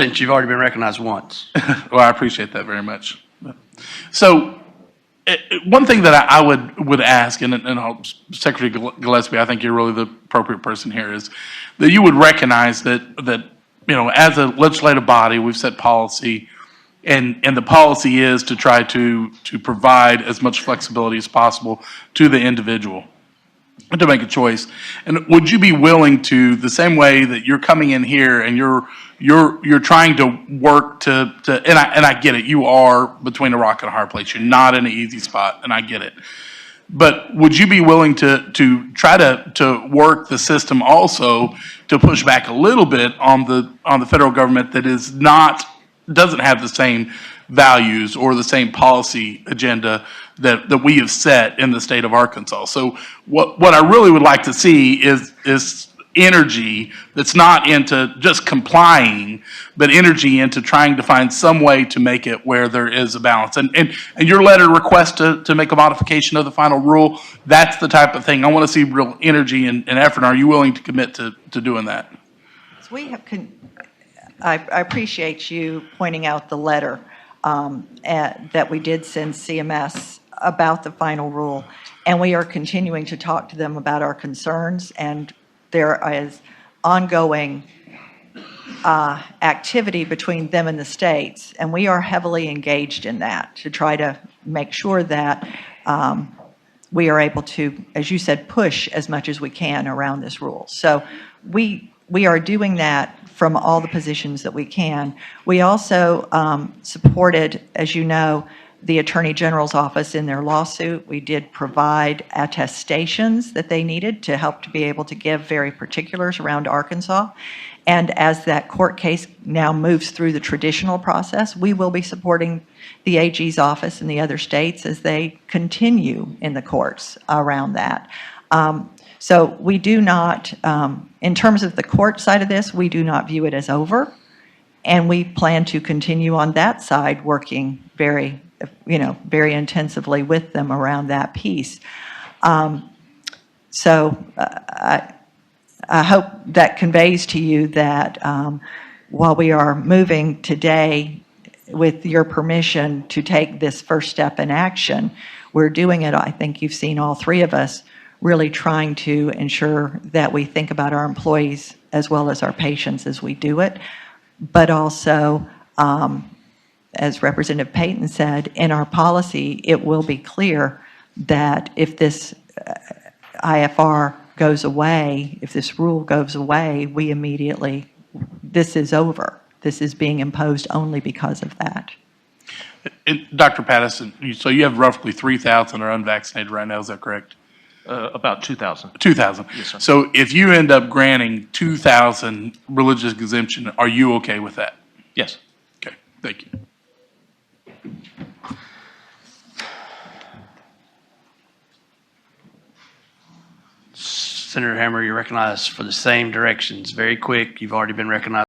since you've already been recognized once. Well, I appreciate that very much. So, one thing that I would ask, and Secretary Gillespie, I think you're really the appropriate person here, is that you would recognize that as a legislative body, we've set policy, and the policy is to try to provide as much flexibility as possible to the individual to make a choice. And would you be willing to, the same way that you're coming in here and you're trying to work to and I get it, you are between a rock and a hard place. You're not in an easy spot, and I get it. But would you be willing to try to work the system also to push back a little bit on the federal government that doesn't have the same values or the same policy agenda that we have set in the state of Arkansas? So what I really would like to see is energy that's not into just complying, but energy into trying to find some way to make it where there is a balance. And your letter request to make a modification of the final rule, that's the type of thing. I want to see real energy and effort. Are you willing to commit to doing that? So we have I appreciate you pointing out the letter that we did send CMS about the final rule, and we are continuing to talk to them about our concerns, and there is ongoing activity between them and the states, and we are heavily engaged in that to try to make sure that we are able to, as you said, push as much as we can around this rule. So we are doing that from all the positions that we can. We also supported, as you know, the Attorney General's office in their lawsuit. We did provide attestations that they needed to help to be able to give very particulars around Arkansas. And as that court case now moves through the traditional process, we will be supporting the AG's office in the other states as they continue in the courts around that. So we do not, in terms of the court side of this, we do not view it as over. And we plan to continue on that side working very intensively with them around that piece. So I hope that conveys to you that while we are moving today with your permission to take this first step in action, we're doing it, I think you've seen all three of us, really trying to ensure that we think about our employees as well as our patients as we do it. But also, as Representative Payton said, in our policy, it will be clear that if this IFR goes away, if this rule goes away, we immediately, this is over. This is being imposed only because of that. And Dr. Pattison, so you have roughly 3,000 are unvaccinated right now, is that correct? About 2,000. 2,000. Yes, sir. So if you end up granting 2,000 religious exemption, are you okay with that? Yes. Okay, thank you. Senator Hammer, you're recognized for the same directions. Very quick. You've already been recognized.